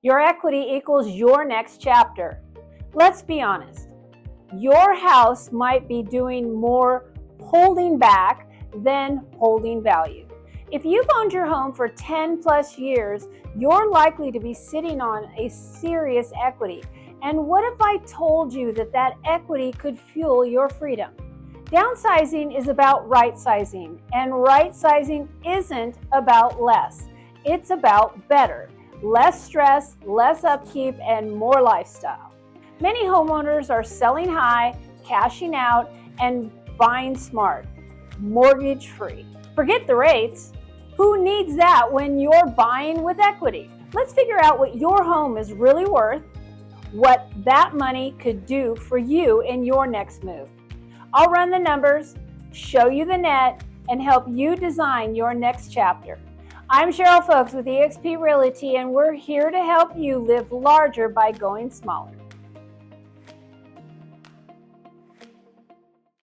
Your equity equals your next chapter. Let's be honest. Your house might be doing more holding back than holding value. If you've owned your home for 10 plus years, you're likely to be sitting on a serious equity. And what if I told you that that equity could fuel your freedom? Downsizing is about right sizing, and right sizing isn't about less. It's about better. Less stress, less upkeep, and more lifestyle. Many homeowners are selling high, cashing out, and buying smart, mortgage free. Forget the rates. Who needs that when you're buying with equity? Let's figure out what your home is really worth, what that money could do for you in your next move. I'll run the numbers, show you the net, and help you design your next chapter. I'm Cheryl Folks with eXp Realty, and we're here to help you live larger by going smaller.